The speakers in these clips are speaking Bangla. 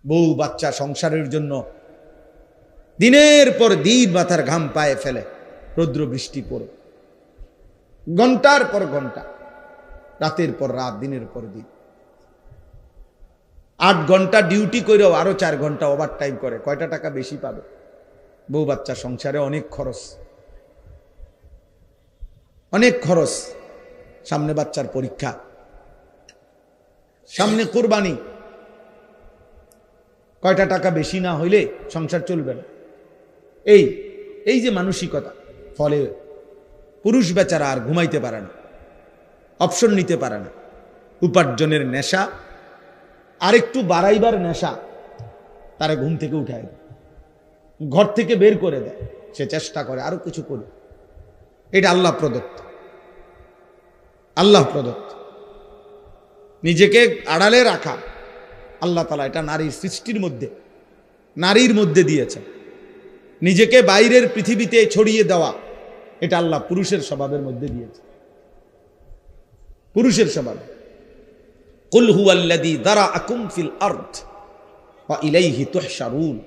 বউ বাচ্চা সংসারের জন্য দিনের পর দিন মাথার ঘাম পায়ে ফেলে, রৌদ্র বৃষ্টি পড়ে, ঘন্টার পর ঘন্টা, রাতের পর রাত, দিনের পর দিন, 8 ঘন্টা ডিউটি করেও আরো 4 ঘন্টা ওভার টাইম করে, কয়টা টাকা বেশি পাবে? বউ বাচ্চা সংসারে অনেক খরচ, অনেক খরচ। সামনে বাচ্চার পরীক্ষা, সামনে কোরবানি, কয়টা টাকা বেশি না হইলে সংসার চলবে না। এই যে মানসিকতা, ফলে পুরুষ বেচারা আর ঘুমাইতে পারে না, অপশন নিতে পারে না। উপার্জনের নেশা, আরেকটু বাড়াইবার নেশা তারা ঘুম থেকে উঠায় দেয়, ঘর থেকে বের করে দেয়। সে চেষ্টা করে আরো কিছু করে। এটা আল্লাহ প্রদত্ত, আল্লাহ প্রদত্ত। নিজেকে আড়ালে রাখা আল্লাহ তাআলা এটা নারীর সৃষ্টির মধ্যে, নারীর মধ্যে দিয়েছে। নিজেকে বাইরের পৃথিবীতে ছড়িয়ে দেওয়া এটা আল্লাহ পুরুষের স্বভাবের মধ্যে দিয়েছে, পুরুষের স্বভাব। কুল হুয়াল্লাযী যারাআকুম ফিল আরদ ওয়া ইলাইহি তুহশারুন।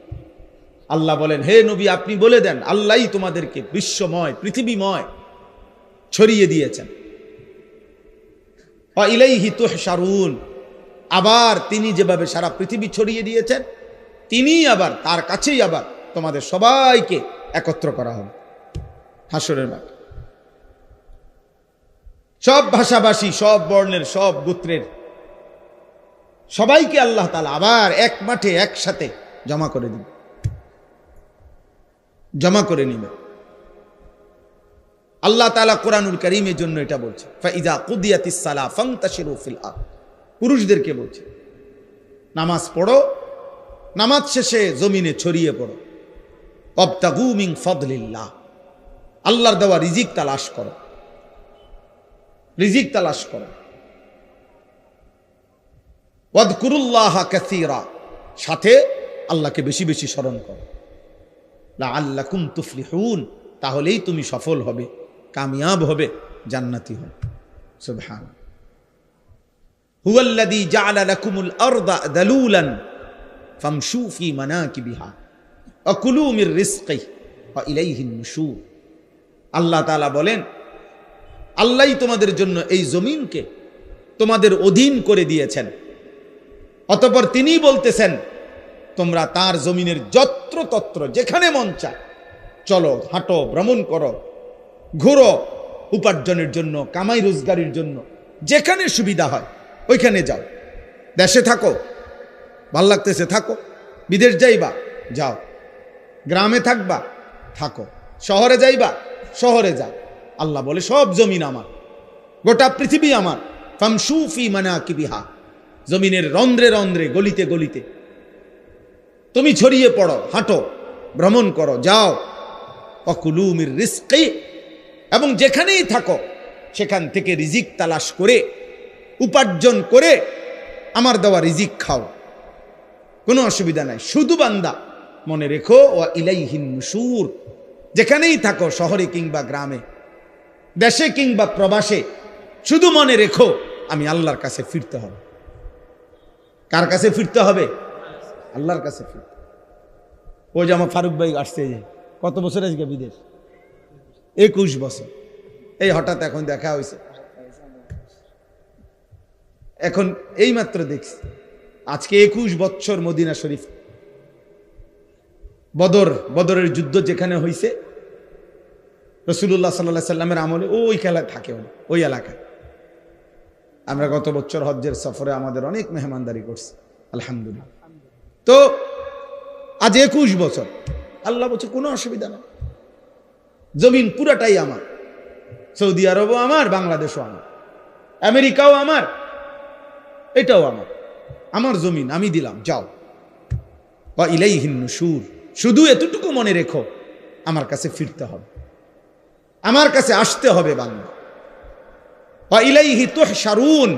আল্লাহ বলেন, হে নবী আপনি বলে দেন, আল্লাহই তোমাদেরকে বিশ্বময়, পৃথিবীময় ছড়িয়ে দিয়েছেন। ওয়া ইলাইহি তুহশারুন, আবার তিনি যেভাবে সারা পৃথিবী ছড়িয়ে দিয়েছেন, তিনি আবার তার কাছেই আবার তোমাদের সবাইকে একত্র করা হবে হাসরের মাঠে। সব ভাষাভাষী, সব বর্ণের, সব গোত্রের সবাইকে আল্লাহ তাআলা আবার এক মাঠে একসাথে জমা করে দিবে, জমা করে নিবে। আল্লাহ তাআলা কোরআনুল কারীমের জন্য এটা বলছে, ফাইযা কুদিয়াতিস সালাহ ফান্তাশিরু ফিল আরদ। পুরুষদেরকে বলছে, নামাজ পড়ো, নামাজ শেষে জমিনে ছড়িয়ে পড়ো। ওয়াবতাগু মিন ফাদলিল্লাহ, আল্লাহর দেওয়া রিজিক তালাশ করো, রিজিক তালাশ করো। ওয়াযকুরুল্লাহা কাসীরা, সাথে আল্লাহকে বেশি বেশি স্মরণ করো। লাআল্লাকুম তুফলিহুন, তাহলেই তুমি সফল হবে, কামিয়াব হবে, জান্নাতি হবে। সুবহানাল্লাহ। হুয়াল্লাযী জাআলা লাকুমুল আরদা যালুলান ফামশু ফি মানাকিবিহা ওয়া কুলু মির রিজকিহি ওয়া ইলাইহিন নুশুর। আল্লাহ তাআলা বলেন, আল্লাহই তোমাদের জন্য এই জমিনকে তোমাদের অধীন করে দিয়েছেন। অতঃপর তিনি বলতেছেন, তোমরা তার জমিনের যত্রতত্র যেখানে মন চায় চলো, হাঁটো, ভ্রমণ করো, ঘুরো, উপার্জনের জন্য, কামাই রোজগারের জন্য যেখানে সুবিধা হয় ওইখানে যাও। দেশে থাকো, ভাল লাগতেছে থাকো, বিদেশ যাইবা যাও, গ্রামে থাকবা থাকো, শহরে যাইবা শহরে যাও। আল্লাহ বলে, সব জমিন আমার, গোটা পৃথিবী আমার। ফামশু ফি মানাকিবিহা, জমিনের রন্ধ্রে রন্ধ্রে, গলিতে গলিতে তুমি ছড়িয়ে পড়ো, হাঁটো, ভ্রমণ করো, যাও। ওয়াকুলু মির রিজকি, এবং যেখানেই থাকো সেখান থেকে রিজিক তালাশ করে, উপার্জন করে আমার দেওয়া রিজিক খাও, কোনো অসুবিধা নাই। শুধু বান্দা মনে রেখো, ওয়া ইলাইহিন নুশুর, যেখানেই থাকো, শহরে কিংবা গ্রামে, দেশে কিংবা প্রবাসে, শুধু মনে রেখো আমি আল্লাহর কাছে ফিরতে হবে। কার কাছে ফিরতে হবে? আল্লাহর কাছে ফিরতে। ওই যে আমার ফারুক ভাই আসছে, যে কত বছর আজকে বিদেশ? 21 বছর। এই হঠাৎ এখন দেখা হয়েছে, এখন এই মাত্র দেখছি, আজকে 21 বছর মদিনা শরীফ। বদরের যুদ্ধ যেখানে হয়েছে, রাসূলুল্লাহ সাল্লাল্লাহু আলাইহি সাল্লামের আমলে ওই খেলা থাকে, ওই এলাকায়। আমরা গত বছর হজ্জের সফরে আমাদের অনেক মেহমানদারি করছি, আলহামদুলিল্লাহ। তো আজ 21 বছর, আল্লাহ বলছে কোনো অসুবিধা না, জমিন পুরাটাই আমার। সৌদি আরবও আমার, বাংলাদেশও আমার, আমেরিকাও আমার, এটাও আমার, আমার জমিন আমি দিলাম, যাও। ওয়া ইলাইহিন নুশুর, শুধু এতটুকু মনে রেখো আমার কাছে ফিরতে হবে, আমার কাছে আসতে হবে বান্দা। ওয়া ইলাইহি তুহশারুন,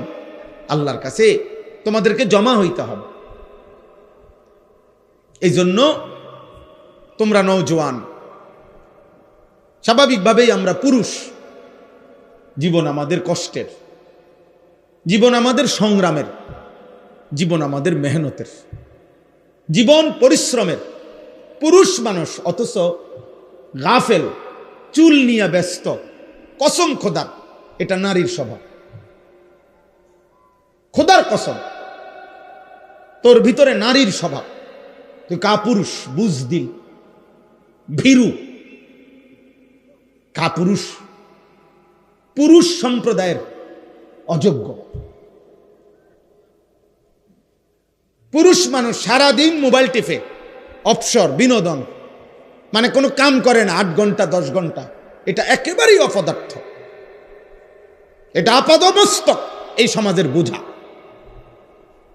আল্লাহর কাছে তোমাদেরকে জমা হইতে হবে। এই জন্য তোমরা নওজোয়ান, স্বাভাবিকভাবেই আমরা পুরুষ, জীবন আমাদের কষ্টের, জীবন আমাদের সংগ্রামের, জীবন আমাদের মেহনতের। জীবন পরিশ্রমের পুরুষ মানুষ, অথচ গাফেল, চুল নিয়ে ব্যস্ত। কসম খোদার, এটা নারীর স্বভাব। খোদার কসম, তোর ভিতরে নারীর স্বভাব। তুই কাপুরুষ, বুঝদিল, ভীরু, কাপুরুষ, পুরুষ সম্প্রদায়ের অযোগ্য। পুরুষ মানুষ সারাদিন মোবাইল টিপে, অবসর, বিনোদন, মানে কোনো কাম করে না 8 ঘন্টা 10 ঘন্টা। এটা একেবারেই অপদার্থ, এটা আপাদমস্তক এই সমাজের বোঝা,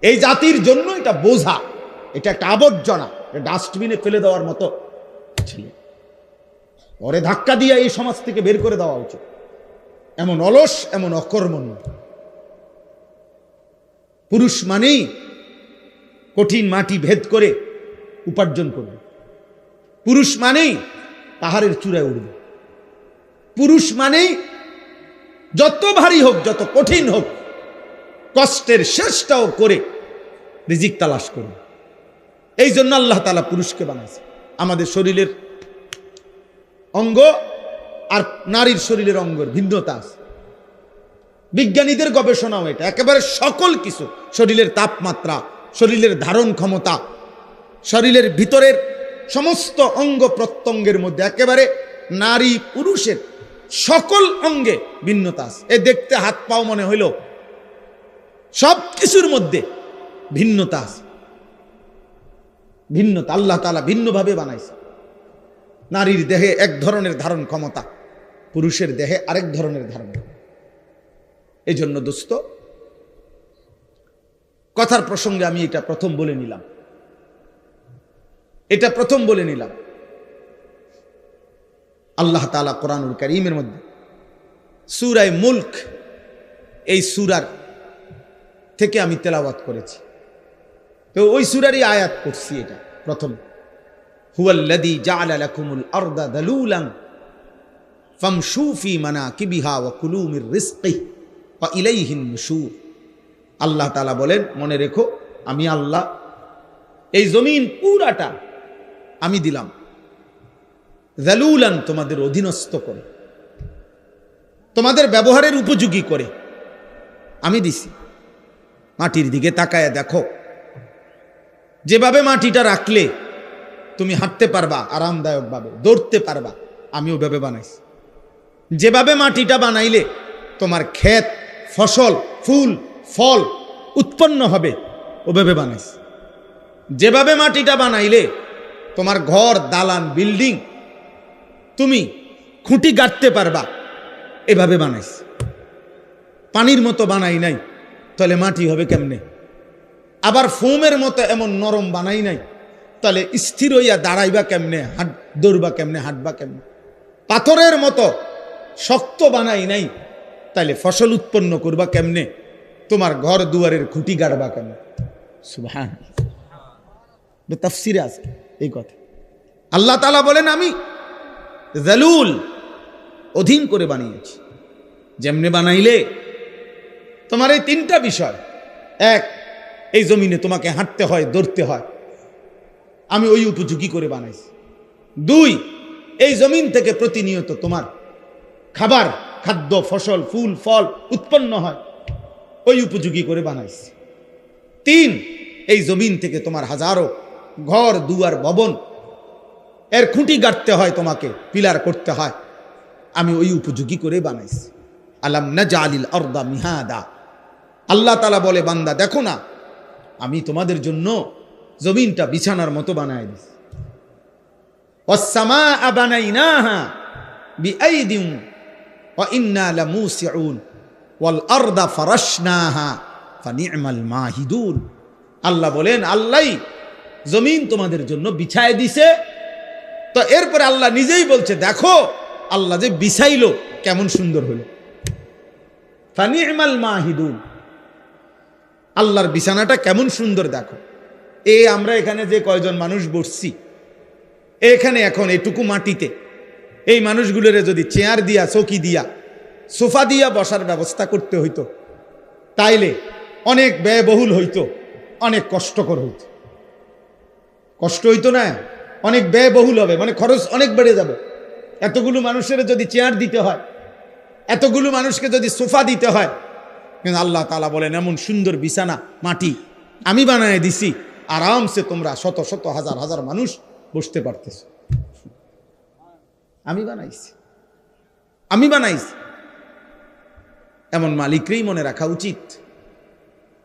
এই জাতির জন্য এটা বোঝা, এটা একটা আবর্জনা, ডাস্টবিনে ফেলে দেওয়ার মতো ছেলে। পরে ধাক্কা দিয়ে এই সমাজ থেকে বের করে দেওয়া উচিত। এমন অলস, এমন অকর্মণ্য। পুরুষ মানেই কঠিন মাটি ভেদ করে উপার্জন করবে। পুরুষ মানেই পাহাড়ের চূড়ায় উঠবে। পুরুষ মানেই যত ভারী হোক, যত কঠিন হোক, কষ্টের শেষটাও করে রিজিক তালাশ করবে। এই জন্য আল্লাহ তাআলা পুরুষকে বানাইছে। আমাদের শরীরের অঙ্গ আর নারীর শরীরের অঙ্গের ভিন্নতা আছে। বিজ্ঞানীদের গবেষণাও এটা। একেবারে সকল কিছু, শরীরের তাপমাত্রা, শরীরের ধারণ ক্ষমতা, শরীরের ভিতরের সমস্ত অঙ্গ প্রত্যঙ্গের মধ্যে একেবারে নারী পুরুষের সকল অঙ্গে ভিন্নতা আছে। এ দেখতে হাত পাও মনে হইল, সব কিছুর মধ্যে ভিন্নতা আছে। ভিন্নতা আল্লাহ তাআলা ভিন্নভাবে বানাইছে। নারীর দেহে এক ধরনের ধারণ ক্ষমতা, পুরুষের দেহে আরেক ধরনের ধারণ। এই জন্য দোস্ত, কথার প্রসঙ্গে আমি এটা প্রথম বলে নিলাম, আল্লাহ তাআলা কোরআনুল কারীমের মধ্যে সূরা মুলক, এই সূরার থেকে আমি তেলাওয়াত করেছি, তো ওই সূরারই আয়াত করছি। এটা প্রথম, হুয়াল্লাযী জাআলা লাকুমুল আরদা দালুলান ফামশু ফি মানাকিবিহা ওয়া কুলু মির রিজকিহি ওয়া ইলাইহিন নুশুর। আল্লাহ তাআলা বলেন, মনে রেখো, আমি আল্লাহ এই জমিন পুরাটা আমি দিলাম যালুলান, তোমাদের অধীনস্থ করে, তোমাদের ব্যবহারের উপযোগী করে আমি দিছি। মাটির দিকে তাকায় দেখো, যেভাবে মাটিটা রাখলে তুমি হাঁটতে পারবা আরামদায়কভাবে, দৌড়তে পারবা, আমি ওভাবে বানাইছি। যেভাবে মাটিটা বানাইলে তোমার ক্ষেত, ফসল, ফুল, ফল উৎপন্ন হবে, ওভাবে বানাইছি। যেভাবে মাটিটা বানাইলে তোমার ঘর, দালান, বিল্ডিং তুমি খুঁটি গাঁথতে পারবা, এভাবে বানাইছি। পানির মতো বানাই নাই, তাহলে মাটি হবে কেমনে? আবার ফোমের মতো এমন নরম বানাই নাই, তাহলে স্থির হইয়া দাঁড়াইবা কেমনে, দৌড়বা কেমনে, হাঁটবা কেমনে? পাথরের মতো শক্ত বানাই নাই, তাইলে ফসল উৎপন্ন করবা কেমনে? তোমার ঘর দুয়ারের খুঁটি গাড়বা কেমনে? সুবহানাল্লাহ, তাফসীরে আছে এই কথা। আল্লাহ তাআলা বলেন, আমি যালুল, অধীন করে বানিয়েছি। যেমনে বানাইলে তোমার এই 3টা বিষয়, এক, এই জমিনে তোমাকে হাঁটতে হয়, দৌড়তে হয়, আমি ওই উপযোগী করে বানাইছি। 2, এই জমিন থেকে প্রতিনিয়ত তোমার খাবার, খাদ্য, ফসল, ফুল, ফল উৎপন্ন হয়, ওই উপযোগী করে বানাইছি। 3, এই জমিন থেকে তোমার হাজারো ঘর, দুয়ার, ভবন, এর খুঁটি গাঁথতে হয়, তোমাকে পিলার করতে হয়, আমি ওই উপযোগী করে বানাইছি। আলাম নাজআলিল আরদা মিহাদা। আল্লাহ তাআলা বলে, বান্দা দেখো না, আমি তোমাদের জন্য জমিনটা বিছানার মতো বানায় দিছি। ওয়াস সামাআ বানাইনাহা বিআইদিন ওয়া ইন্না লামুসিউন ওয়াল আরদা ফারাশনাহা ফানি'মাল মাহিদুন। আল্লাহ বলেন, আল্লাহই জমিন তোমাদের জন্য বিছায় দিছে। তো এরপরে আল্লাহ নিজেই বলছে, দেখো আল্লাহ যে বিছাইলো কেমন সুন্দর হলো। ফানি'মাল মাহিদুন, আল্লাহর বিছানাটা কেমন সুন্দর দেখো। আমরা এখানে যে কয়জন মানুষ বসছি, এখানে এখন এটুকু মাটিতে এই মানুষগুলোরে যদি চেয়ার দিয়া, চৌকি দিয়া, সোফা দিয়া বসার ব্যবস্থা করতে হইতো, তাইলে অনেক ব্যয়বহুল হইতো, অনেক কষ্টকর হইতো। কষ্ট হইতো না, অনেক ব্যয়বহুল হবে, মানে খরচ অনেক বেড়ে যাবে। এতগুলো মানুষের যদি চেয়ার দিতে হয়, এতগুলো মানুষকে যদি সোফা দিতে হয়, কিন্তু আল্লাহ তাআলা বলেন এমন সুন্দর বিছানা মাটি আমি বানায় দিছি, আরামসে তোমরা শত শত হাজার হাজার মানুষ বসতে পারতেছ। আমি বানাইছি, আমি বানাইছি। এমন মালিকরেই মনে রাখা উচিত।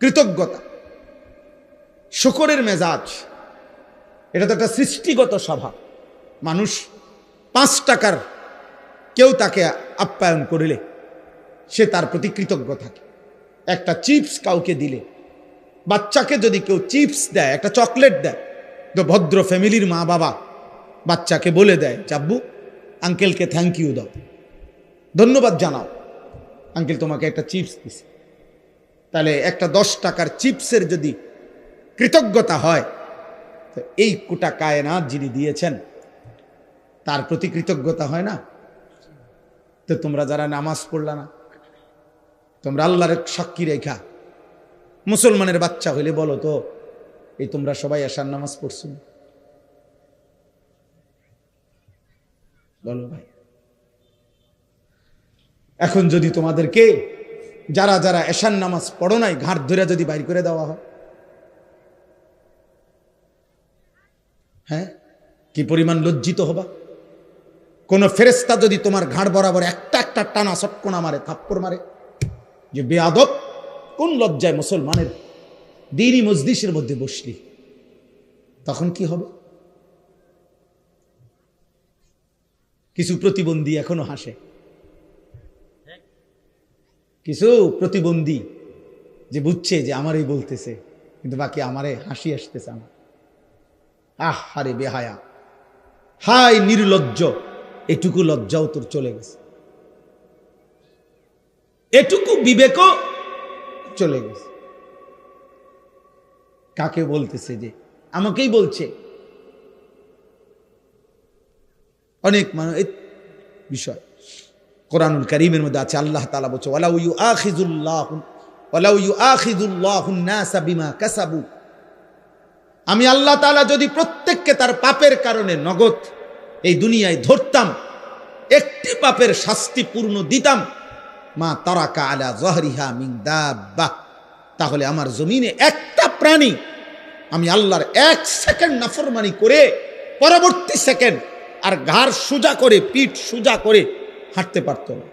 কৃতজ্ঞতা, শুকরের মেজাজ, এটা তো একটা সৃষ্টিগত স্বভাব। মানুষ 5 টাকার কেউ তাকে আপ্যায়ন করিলে সে তার প্রতি কৃতজ্ঞ থাকে। একটা চিপস কাউকে দিলে, বাচ্চাকে যদি কেউ চিপস দেয়, একটা চকলেট দেয়, তো ভদ্র ফ্যামিলির মা বাবা বাচ্চাকে বলে দেয়, চাব্বু আঙ্কেলকে থ্যাংক ইউ দাও, ধন্যবাদ জানাও, আঙ্কেল তোমাকে একটা চিপস দিছে। তাহলে একটা 10 টাকার চিপসের যদি কৃতজ্ঞতা হয়, তো এই কোটা কায়নাত যিনি দিয়েছেন তার প্রতি কৃতজ্ঞতা হয় না? তো তোমরা যারা নামাজ পড়লা না, তোমরা আল্লাহর সাক্ষী রেখা মুসলমানের বাচ্চা হইলে বলো তো, এই তোমরা সবাই এশার নামাজ পড়ছো? বলো ভাই। এখন যদি তোমাদেরকে যারা যারা এশার নামাজ পড়ো নাই ঘাট ধরে যদি বাইর করে দেওয়া হয়, হ্যাঁ, কি পরিমাণ লজ্জিত হবা? কোন ফেরেশতা যদি তোমার ঘাড় বরাবর একটা একটা টানা সটকোনা মারে, থাপ্পড় মারে, যে বেয়াদব, কোন লজ্জায় মুসলমানের দ্বীনি মজলিসের মধ্যে বসলি, তখন কি হবে? কিছু প্রতিবন্ধী এখনো হাসে, কিছু প্রতিবন্ধী যে বুঝছে যে আমারই বলতেছে, কিন্তু বাকি আমারে হাসি আসতেছে আমার। আহারে বেহায়া, হাই নির্লজ্জ, এটুকু লজ্জাও তোর চলে গেছে, এটুকু বিবেকও চলে গেছে। কাকে বলতেছে? যে আমাকেই বলছে। অনেক মানুষ এই বিষয় কোরআনুল কারীমের মধ্যে আছে, আল্লাহ তাআলা বলছে ওয়ালাউ ইউআখিযুল্লাহুন নাসা বিমা কাসাবু, আমি আল্লাহ তাআলা যদি প্রত্যেককে তার পাপের কারণে নগদ এই দুনিয়ায় ধরতাম, একটি পাপের শাস্তি পূর্ণ দিতাম, মা তারাকা আলা যহরিহা মিন দাব্বাহ, তাহলে আমার জমিনে একটা প্রাণী আমি আল্লাহর 1 সেকেন্ড নাফরমানি করে পরবর্তী সেকেন্ড আর ঘাড় সোজা করে, পিঠ সোজা করে হাঁটতে পারত না।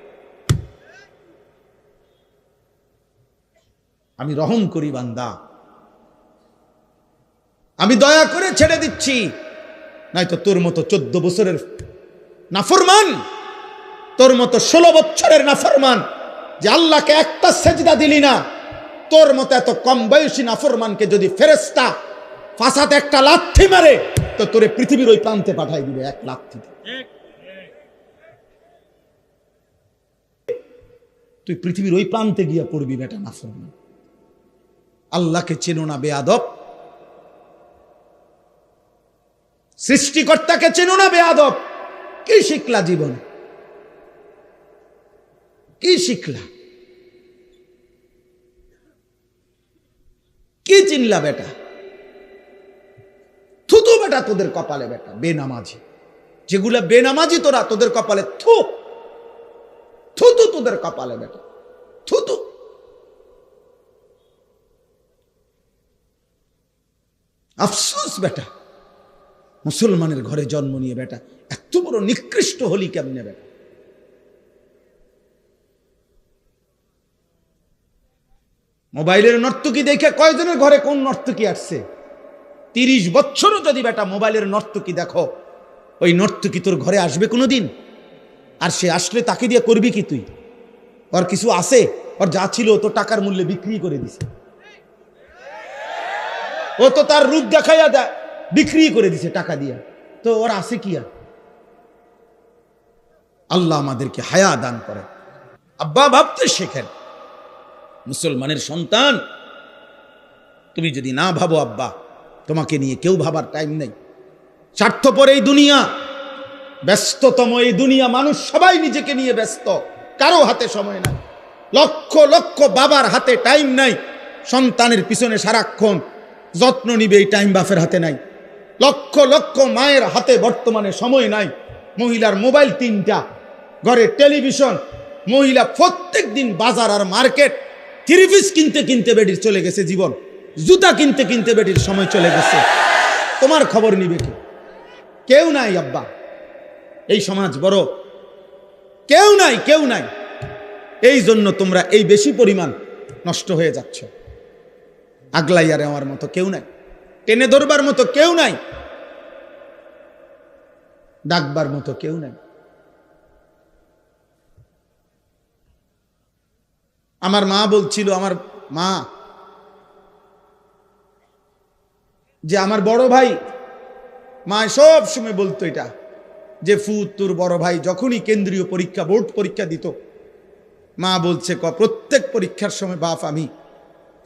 আমি রহম করি বান্দা, আমি দয়া করে ছেড়ে দিচ্ছি, নয়তো তোর মতো 14 বছরের নাফরমান, তোর মতো 16 বছরের নাফরমান যে আল্লাহকে একটা সেজদা দিলি না, তোর মতো এত কম বয়সী নাফরমানকে যদি ফেরেশতা ফাসাতে একটা লাথি মারে, তো তোরে পৃথিবীর ওই প্রান্তে পাঠাই দিবে এক লাথিতে। তুই পৃথিবীর ওই প্রান্তে গিয়া পড়বি বেটা নাফরমান। আল্লাহকে চেনো না বেয়াদব, সৃষ্টিকর্তাকে চেনো না বেয়াদব। কি শিখলা জীবনে? কি শিখলা? কি চিনলা বেটা? থুতু বেটা তোদের কপালে বেটা, বেনামাজি যেগুলা বেনামাজি তোরা, তোদের কপালে থু, থুতু তোদের কপালে বেটা, থুতু। আফসোস বেটা, মুসলমানের ঘরে জন্ম নিয়ে বেটা এত বড় নিকৃষ্ট হলি কেমনে বেটা? মোবাইলের নর্তকী দেখে কয়জনের ঘরে কোন নর্তকী আসছে? 30 বছরও যদি বেটা মোবাইলের নর্তকী দেখো, ওই নর্তকী তোর ঘরে আসবে কোনোদিন? আর সে আসলে তাকে দিয়ে করবি কি তুই? ওর কিছু আছে? ওর যা ছিল তো টাকার মূল্যে বিক্রি করে দিছে, ও তো তার রূপ দেখাইয়া দেয় বিক্রি করে দিছে টাকা দিয়া, তো ওর আছে কি আর? আল্লাহ আমাদেরকে হায়া দান করে। আব্বা ভাবতে শেখেন, মুসলমানের সন্তান তুমি যদি না ভাবো আব্বা, তোমাকে নিয়ে কেউ ভাবার টাইম নেই। স্বার্থপর এই দুনিয়া, ব্যস্ততম এই দুনিয়া, মানুষ সবাই নিজেকে নিয়ে ব্যস্ত, কারো হাতে সময় নাই। লক্ষ লক্ষ বাবার হাতে টাইম নাই, সন্তানের পিছনে সারাক্ষণ যত্ন নিবে এই টাইম বাপের হাতে নাই। লক্ষ লক্ষ মায়ের হাতে বর্তমানে সময় নাই, মহিলার মোবাইল 3টা, ঘরে টেলিভিশন, মহিলা প্রত্যেক দিন বাজার আর মার্কেট, 3 পিস কিনতে কিনতে বেটির চলে গেছে জীবন, জুতা কিনতে কিনতে বেটির সময় চলে গেছে। তোমার খবর নিবে কে? কেউ নাই আব্বা, এই সমাজ বড়, কেউ নাই, কেউ নাই। এই জন্য তোমরা এই বেশি পরিমাণ নষ্ট হয়ে যাচ্ছ। আগলাইয়া নেওয়ার মতো কেউ নাই, টেনে ধরবার মতো কেউ নাই, ডাকবার মতো কেউ নাই। আমার মা বলছিল, আমার মা, যে আমার বড় ভাই, মা সব সময় বলতো এটা, যে ফুত তোর বড় ভাই যখনই কেন্দ্রীয় পরীক্ষা, বোর্ড পরীক্ষা দিত, মা বলছে প্রত্যেক পরীক্ষার সময় বাপ আমি,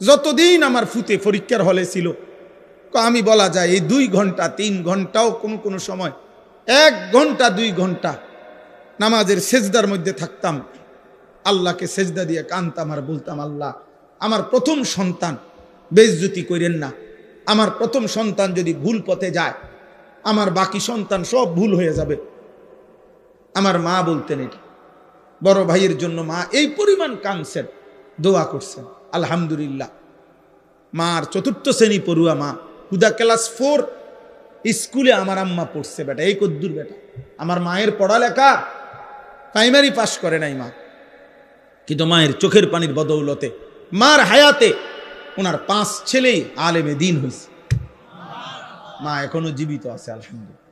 যতদিন আমার ফুতে পরীক্ষার হলে ছিল, আমি বলা যায় এই 2 ঘন্টা 3 ঘন্টাও কোনো কোনো সময় 1 ঘন্টা 2 ঘন্টা নামাজের সেজদার মধ্যে থাকতাম, আল্লাহকে সেজদা দিয়ে কানতাম আর বলতাম, আল্লাহ আমার প্রথম সন্তান বেইজ্জতি করেন না, আমার প্রথম সন্তান যদি ভুল পথে যায় আমার বাকি সন্তান সব ভুল হয়ে যাবে। আমার মা বলতেন এটা, বড় ভাইয়ের জন্য মা এই পরিমাণ কাঁদছেন, দোয়া করছেন। আলহামদুলিল্লাহ, মার 4র্থ শ্রেণী পড়ুয়া মা, হুদা ক্লাস 4 স্কুলে আমার আম্মা পড়ছে বেটা, এই কদ্দুর বেটা। আমার মায়ের পড়ালেখা প্রাইমারি পাস করে নাই মা, কিন্তু মায়ের চোখের পানির বদৌলতে, মার হায়াতে ওনার 5 ছেলেই আলেমে দিন হয়েছে। মা এখনো জীবিত আছে, আলহামদুলিল্লাহ।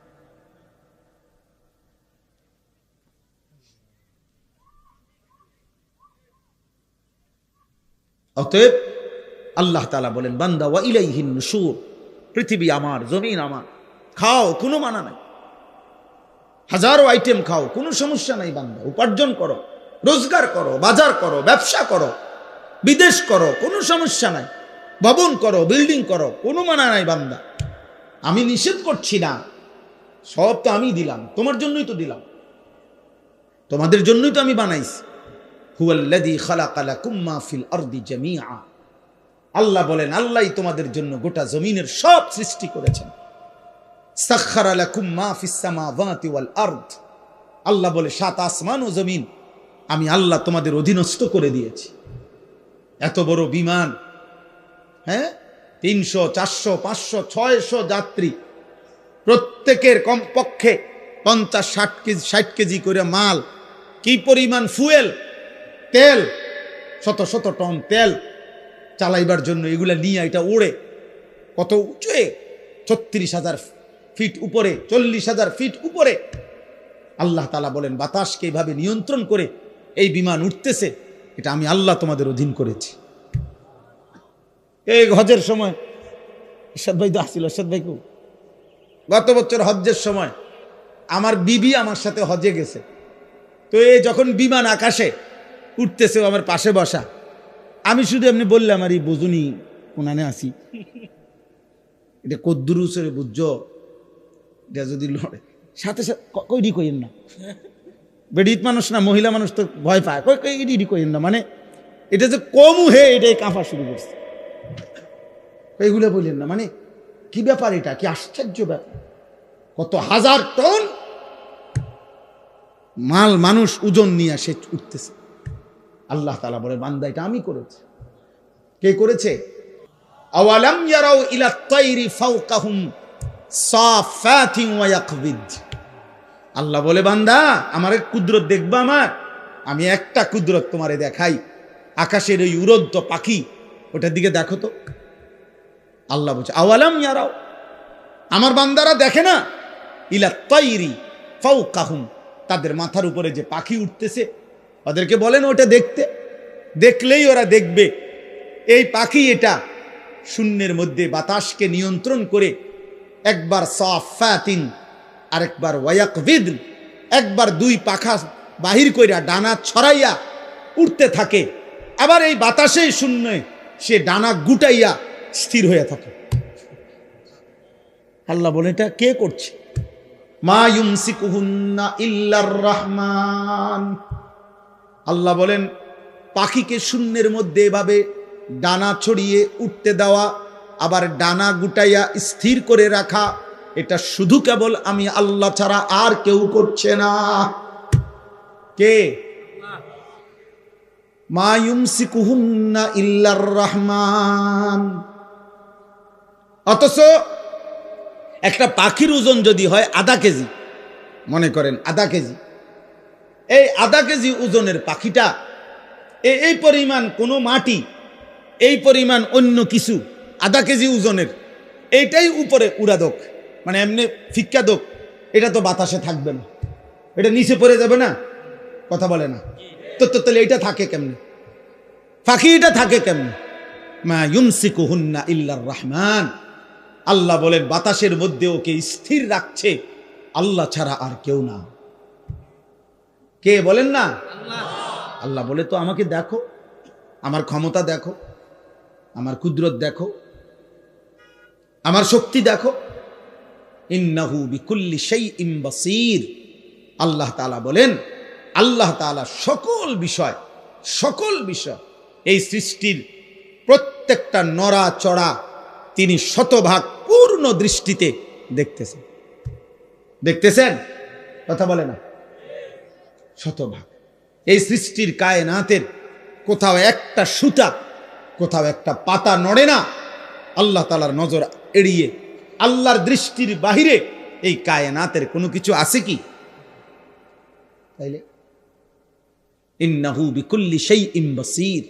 অতএব আল্লাহ তাআলা বলেন, বান্দা ওয়া ইলাইহিন নুশুর, পৃথিবী আমার, জমিন আমার, খাও কোনো মানা নাই, হাজারো আইটেম খাও কোনো সমস্যা নাই বান্দা, উপার্জন করো, রোজগার করো, বাজার করো, ব্যবসা করো, বিদেশ করো, কোনো সমস্যা নাই, ভবন করো, বিল্ডিং করো, কোনো মানা নাই বান্দা। আমি নিষেধ করছি না, সব তো আমি দিলাম, তোমার জন্যই তো দিলাম, তোমাদের জন্যই তো আমি বানাইছি। হুয়াল্লাযী খালাকা লাকুম মা ফিল আরদি জামিআ, আল্লাহ বলেন আল্লাহই তোমাদের জন্য গোটা জমিনের সব সৃষ্টি করেছেন। সাখখারা লাকুম মা ফিস সামাওয়াতি ওয়াল আরদ, আল্লাহ বলে 7 আসমান ও জমিন আমি আল্লাহ তোমাদের অধীনস্থ করে দিয়েছি। এত বড় বিমান, হ্যাঁ, 300 400 500 600 যাত্রী, প্রত্যেকের কমপক্ষে 50 60 কেজি করে মাল, কি পরিমাণ ফুয়েল, তেল, শত শত টন তেল চালাইবার জন্য এগুলা নিয়ে এটা ওড়ে কত উঁচুয়ে, 36,000 ফিট উপরে, 40,000 ফিট উপরে। আল্লাহ তাআলা বলেন বাতাসকে এইভাবে নিয়ন্ত্রণ করে এই বিমান উঠতেছে, এটা আমি আল্লাহ তোমাদের অধীন করেছি। এই হজের সময় ইরশাদ ভাই তো আসছিল, ইরশাদ ভাই কো, গত বছর হজ্জের সময় আমার বিবি আমার সাথে হজে গেছে, তো এই যখন বিমান আকাশে উঠতেছে আমার পাশে বসা, আমি শুধু এমনি বললাম আর এই বুঝুনি কোনানে আসি, এটা কদ্দুরুসরে বুঝছো, এটা যদি লড়ে সাথে সাথে কইডি কইেন না, বেডিত মানুষ না, মহিলা মানুষ তো ভয় পায়, কইডি কইেন না, মানে এটা যে কমু হে এটাই কাঁপা শুরু করছে, এইগুলো বললেন না, মানে কি ব্যাপার, এটা কি আশ্চর্য ব্যাপার, কত হাজার টন মাল মানুষ ওজন নিয়ে সে উঠতেছে। আল্লাহ তাআলা বলে বান্দা এটা আমি করেছি। কে করেছে? আওয়ালাম ইয়ারাউ ইলা তাইরি ফাওকাহুম সাফাতিন ওয়া ইয়াকবিদ, আল্লাহ বলে বান্দা আমার এক কুদরত দেখবা, আমার আমি একটা কুদরত তোমারে দেখাই, আকাশের ওই উড়ন্ত পাখি, ওটার দিকে দেখো তো। আল্লাহ বলছে আওয়ালাম ইয়ারাউ, আমার বান্দারা দেখে না, ইলা তাইরি ফাওকাহুম, তাদের মাথার উপরে যে পাখি উঠতেছে, ওদেরকে বলেন ওটা দেখতে, দেখলেই ওরা দেখবে এই পাখি এটা শূন্যের মধ্যে বাতাসকে নিয়ন্ত্রণ করে একবার সাফাতিন আরেকবার ওয়ায়াকবিদ, একবার 2 পাখা বাহির কইরা ডানা ছড়াইয়া উঠতে থাকে, আবার এই বাতাসেই শূন্যে সে ডানা গুটাইয়া স্থির হয়ে থাকে। আল্লাহ বলে এটা কে করছে? মা ইউমসিকুহুন্না ইল্লার রহমান, আল্লাহ বলেন পাখিকে শূন্যের মধ্যে এভাবে ডানা ছড়িয়ে উঠতে দেওয়া, আবার ডানা গুটাইয়া স্থির করে রাখা, এটা শুধু কেবল আমি আল্লাহ ছাড়া আর কেউ করছে না। কে? মা ইউমসিকুহুন্না ইল্লার রহমান। অথচ একটা পাখির ওজন যদি হয় আধা কেজি, মনে করেন আধা কেজি, এই আধা কেজি ওজনের পাখিটা এই পরিমাণ কোনো মাটি, এই পরিমাণ অন্য কিছু আধা কেজি ওজনের, এইটাই উপরে উড়া দোক, মানে এমনি ফিক্কা দোক, এটা তো বাতাসে থাকবে না, এটা নিচে পড়ে যাবে না, কথা বলে না তো। তাহলে এটা থাকে কেমনে? পাখি এটা থাকে কেমনে? মা ইউমসিকুহুন্না ইল্লার রহমান। আল্লাহ বলেন বাতাসের মধ্যে ওকে স্থির রাখছে আল্লাহ ছাড়া আর কেউ না। কে বলেন না? আল্লাহ বলে তো আমাকে দেখো, আমার ক্ষমতা দেখো, আমার কুদরত দেখো, আমার শক্তি দেখো। ইন্নাহু বিকুল্লি শাইইন বাসীর। আল্লাহ তাআলা বলেন, আল্লাহ তাআলা সকল বিষয় এই সৃষ্টির প্রত্যেকটা নড়া চড়া তিনি শতভাগ পূর্ণ দৃষ্টিতে দেখতেছেন। কথা বলে না? শতভাগ। এই সৃষ্টির কায়নাতের কোথাও একটা সুতা, কোথাও একটা পাতা নড়ে না আল্লাহ তাআলার নজর এড়িয়ে। আল্লাহর দৃষ্টির বাহিরে এই কায়নাতের কোনো কিছু আছে কি? তাইলে ইন্নাহু বিকুল্লি শাইইন বাসীর।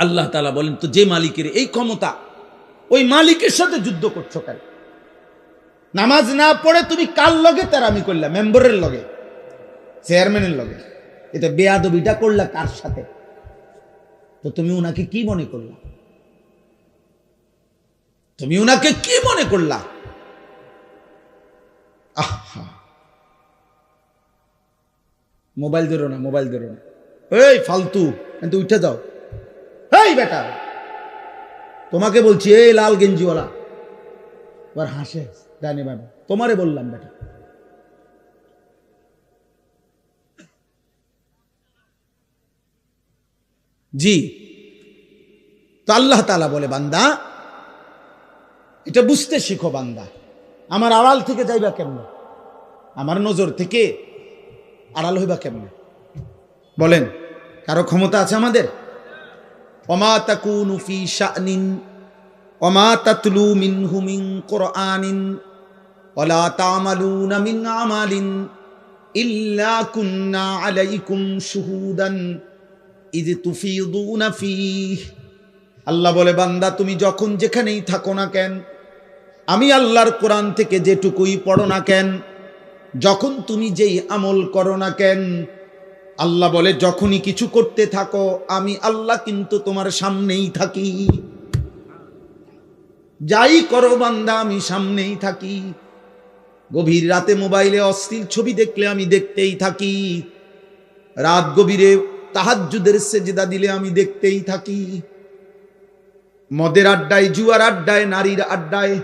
আল্লাহ তাআলা বলেন, তো যে মালিকের এই ক্ষমতা, ওই মালিকের সাথে যুদ্ধ করছো কেন? নামাজ না পড়ে তুমি কার লগে তেরামি করলা? মেম্বারের লগে, চেয়ারম্যানের লগে। এটা বেয়াদবিটা করলা কার সাথে? তো তুমি উনাকে কি মনে করলা? তুমি উনাকে কি মনে করলা? আহা, মোবাইল ধরো না, মোবাইল ধরো না, এই ফালতু, কিন্তু উঠে যাও। এই বেটা, তোমাকে বলছি, এই লাল গেঞ্জিওয়ালা, এবার হাসে জানি বাবা, তোমারে বললাম বেটা। জি, তো আল্লাহ তাআলা বলে, বান্দা এটা বুঝতে শিখো। বান্দা আমার আড়াল থেকে যাইবা কেমনে? আমার নজর থেকে আড়াল হইবা কেমনে? বলেন, কারো ক্ষমতা আছে আমাদের? ওমা তাকুনু ফি শানিন ওমা তাতলু মিনহু মিন কুরআনিন ওয়ালা তা'মালুনা মিন আমালিন ইল্লা কুন্না আলাইকুম শুহুদান ইয তুফিদুনা ফীহি। আল্লাহ বলে, বান্দা তুমি যখন যেখানেই থাকো না কেন, আমি আল্লাহর কোরআন থেকে যেটুকুই পড়ো না কেন, যখন তুমি যেই আমল করো না কেন, আল্লাহ বলে যখনই কিছু করতে থাকো আমি আল্লাহ কিন্তু তোমার সামনেই থাকি। যাই করো বান্দা আমি সামনেই থাকি। গভীর রাতে মোবাইলে অশ্লীল ছবি দেখলে আমি দেখতেই থাকি। রাত গভীরে তাহাজ্জুদের সেজদা দিলে আমি দেখতেই থাকি। মদের আড্ডায়, জুয়ার আড্ডায়, নারীর আড্ডায়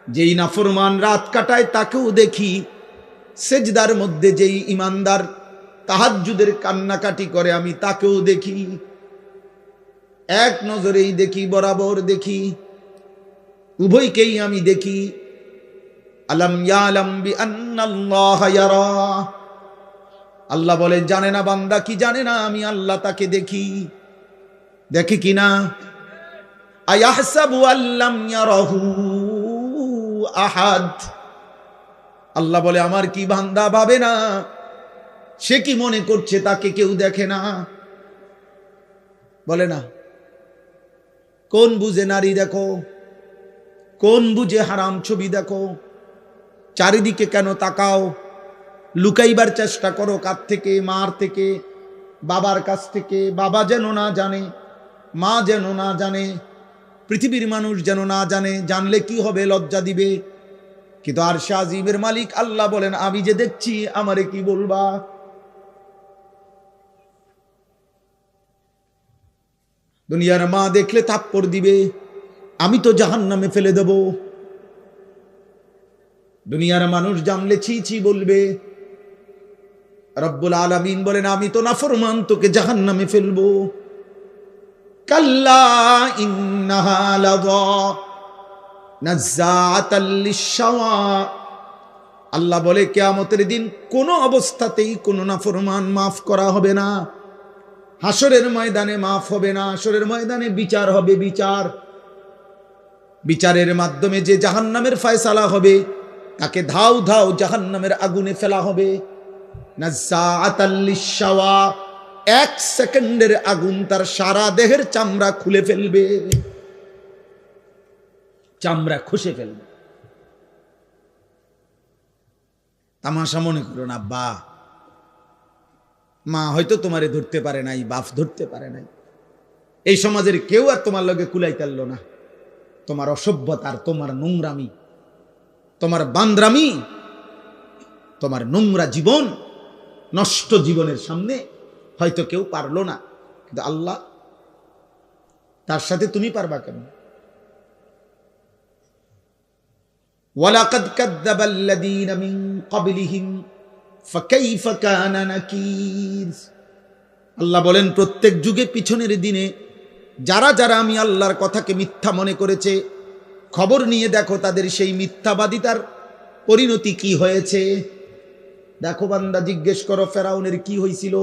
যেই নাফরমান রাত কাটায় তাকেও দেখি। সেজদার মধ্যে যেই ইমানদার তাহাজ্জুদের কান্নাকাটি করে আমি তাকেও দেখি। এক নজরেই দেখি, বরাবর দেখি, উভয়কেই আমি দেখি। আলাম ইয়ালাম বিআন্নাল্লাহা ইয়ারা। আল্লাহ বলে, জানে না বান্দা কি জানে না আমি আল্লাহ তাকে দেখি? দেখে কিনা? আয়াহসাবু আল্লাম ইয়ারাহু আহাদ। আল্লাহ বলে, আমার কি বান্দা ভাবে না? সে কি মনে করছে তাকে কেউ দেখে না? বলে না? কোন বুঝে নারী দেখো, কোন বুঝে হারাম ছবি দেখো? চারিদিকে কেন তাকাও? লুকাইবার চেষ্টা করো কার থেকে? মার থেকে, বাবার কাছ থেকে। বাবা যেন না জানে, মা যেন না জানে, পৃথিবীর মানুষ যেন না জানে। জানলে কি হবে? লজ্জা দিবে। কিন্তু আরশে আজিমের মালিক আল্লাহ বলেন, আমি যে দেখছি আমারে কি বলবা? দুনিয়ার মা দেখলে থাপ্পড় দিবে, আমি তো জাহান্নামে ফেলে দেব। দুনিয়ার মানুষ জানলে ছি ছি বলবে। রব্বুল আলামিন বলেন, আমি তো নাফরমান, তোকে জাহান্নামে ফেলবো। কাল্লা ইন্নাহা লাযা। নাজ্জাআতাল লিশ-শাওয়া। আল্লাহ বলে কিয়ামতের দিন কোনো অবস্থাতেই কোনো নাফরমান মাফ করা হবে না। হাসরের ময়দানে মাফ হবে না। হাসরের ময়দানে বিচার হবে। বিচারের মাধ্যমে যে জাহান্নামের ফয়সালা হবে তাকে ধাও ধাও জাহান্নামের আগুনে ফেলা হবে। নাজ্জাআতাল লিশ-শাওয়া, 1 সেকেন্ডের আগুন তার সারা দেহের চামড়া খুলে ফেলবে, চামড়া খসে ফেলবে। তামাশা মনে করো না আব্বা, মা হয়তো তোমারে ধরতে পারে নাই, বাপ ধরতে পারে নাই, এই সমাজের কেউ আর তোমার লগে কুলাইতারল না। তোমার অসভ্যতার, তোমার নোংরামি, তোমার বান্দ্রামি, তোমার নোংরা জীবন, নষ্ট জীবনের সামনে হয়তো কেউ পারলো না, কিন্তু আল্লাহ, তার সাথে তুমি পারবা কেন? ওয়ালাকাদ কাযযাবাল্লাযীনা মিন ক্বাবলিহিম ফাকাইফা কানা নাকির। আল্লাহ বলেন প্রত্যেক যুগে পিছনের দিনে যারা যারা আমি আল্লাহর কথাকে মিথ্যা মনে করেছে, খবর নিয়ে দেখো তাদের সেই মিথ্যাবাদিতার পরিণতি কি হয়েছে। দেখো বান্দা, জিজ্ঞেস করো ফেরাউনের কি হয়েছিল,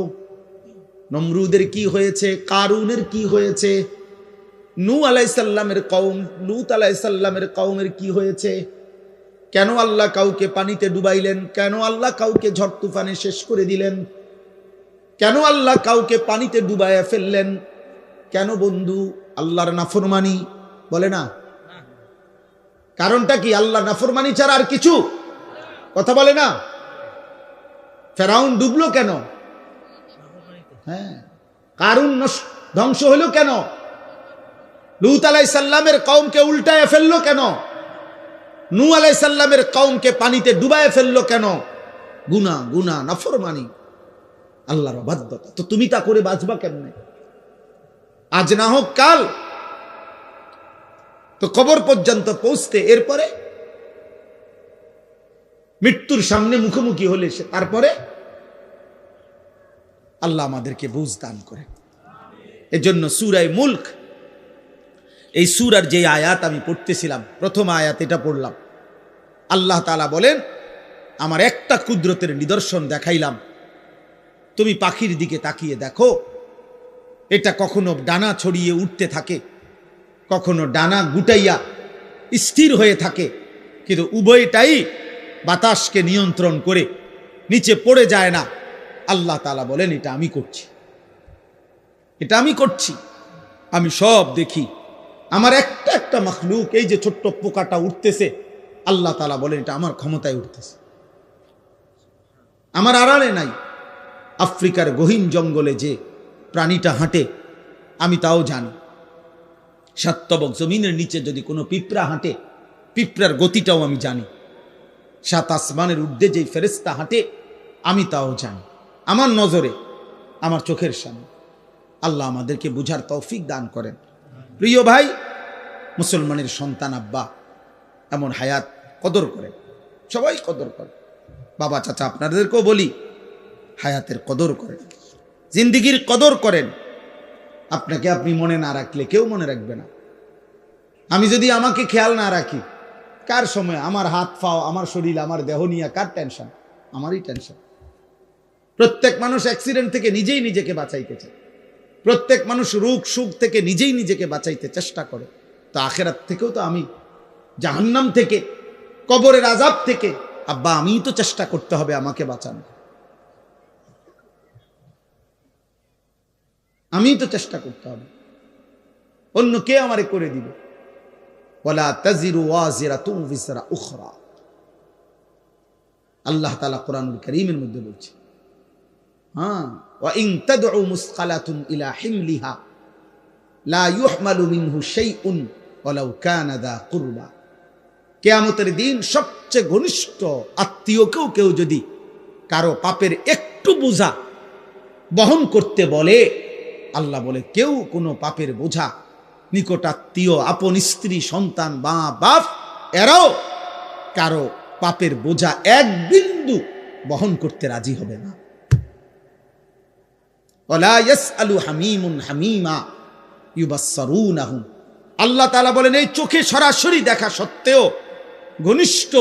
নমরুদের কি হয়েছে, কারুনের কি হয়েছে, নূহ আলাইহিস সালামের কওম, লূত আলাইহিস সালামের কওমের কি হয়েছে। কেন আল্লাহ কাউকে পানিতে ডুবাইলেন? কেন আল্লাহ কাউকে ঝড় তুফানে শেষ করে দিলেন? কেন আল্লাহ কাউকে পানিতে ডুবাইয়া ফেললেন? কেন বন্ধু? আল্লাহর নাফরমানি, বলে না? কারণটা কি? আল্লাহ নাফরমানি ছাড়া আর কিছু? কথা বলে না? ফেরাউন ডুবলো কেন? হ্যাঁ। কারুন ধ্বংস হলো কেন? লূত আলাইহিস সালামের কওমকে উল্টায় ফেললো কেন? নূহ আলাইহিস সালামের কওমকে পানিতে ডুবায় ফেললো কেন? গুনাহ, নাফরমানি, আল্লাহর অবাধ্যতা। তো তুমি তা করে বাঁচবা কেমনে? আজ না হোক কাল তো কবর পর্যন্ত পৌঁছতে, এরপরে মৃত্যুর সামনে মুখোমুখি হলে তারপরে আল্লাহ আমাদেরকে বুঝ দান করে। এজন্য সূরা মুলক, এই সূরার যে আয়াত আমি পড়তেছিলাম, প্রথম আয়াত এটা পড়লাম। আল্লাহ তাআলা বলেন, আমার একটা কুদরতের নিদর্শন দেখাইলাম, তুমি পাখির দিকে তাকিয়ে দেখো, এটা কখনো ডানা ছড়িয়ে উঠতে থাকে, কখনো ডানা গুটাইয়া স্থির হয়ে থাকে, কিন্তু উভয়টাই বাতাসকে নিয়ন্ত্রণ করে নিচে পড়ে যায় না। আল্লাহ তাআলা বলেন, এটা আমি করছি, এটা আমি করছি, আমি সব দেখি। আমার একটা একটা মাখলুক, এই যে ছোট্ট পোকাটা উঠতেছে, আল্লাহ তাআলা বলেন এটা আমার ক্ষমতায় উঠতেছে, আমার আড়ালে নাই। আফ্রিকার গহীন জঙ্গলে যে প্রাণীটা হাঁটে আমি তাও জানি। সাতবক জমিনের নিচে যদি কোনো পিঁপড়া হাঁটে, পিঁপড়ার গতিটাও আমি জানি। সাত আসমানের ঊর্ধ্বে যেই ফেরেশতা হাঁটে আমি তাও জানি, আমার নজরে, আমার চোখের সামনে। আল্লাহ আমাদেরকে বুঝার তৌফিক দান করেন। প্রিয় ভাই, মুসলমানের সন্তান আব্বা এমন হায়াত কদর করেন, সবাই কদর করে। বাবা চাচা আপনাদেরকেও বলি, হায়াতের কদর করেন, জিন্দিগির কদর করেন। আপনাকে আপনি মনে না রাখলে কেউ মনে রাখবে না। আমি যদি আমাকে খেয়াল না রাখি, কার সময় আমার হাত পাও, আমার শরীর, আমার দেহ নিয়ে কার টেনশন? আমারই টেনশন। প্রত্যেক মানুষ অ্যাক্সিডেন্ট থেকে নিজেই নিজেকে বাঁচাইতে চায়, প্রত্যেক মানুষ রোগ সুখ থেকে নিজেই নিজেকে বাঁচাইতে চেষ্টা করে। তো আখেরাত থেকেও তো আমি, জাহান্নাম থেকে, কবরের আযাব থেকে আব্বা আমিই তো চেষ্টা করতে হবে আমাকে বাঁচানো, আমিই তো চেষ্টা করতে হবে, অন্য কে আমারে করে দিবে? ওয়ালা তাজিরু ওয়াজিরাতুন বিজরা উখরা, আল্লাহ তাআলা কোরআনুল কারীমের মধ্যে বলছে। হ্যাঁ, ওয়া ইন তাদউ মুসকালাতুন ইলা হিমলিহা লা ইউহমালু মিনহু শাইউন ওয়ালাউ কানা দা কুরবা। কিয়ামতের দিন সবচেয়ে ঘনিষ্ঠ আত্মীয়কেও কেউ যদি কারো পাপের একটু বোঝা বহন করতে বলে, আল্লাহ বলে কেউ কোনো পাপের বোঝা, নিকটাত্মীয়, আপন স্ত্রী, সন্তান, মা বাপ, এরাও কারো পাপের বোঝা এক বিন্দু বহন করতে রাজি হবে না। ওয়ালা ইয়াসআলু হামীমুন হামীমা ইউবাসসারুনাহুম আল্লাহ তাআলা বলেন এই চোখে সরাসরি দেখা সত্ত্বেও ঘনিষ্ঠ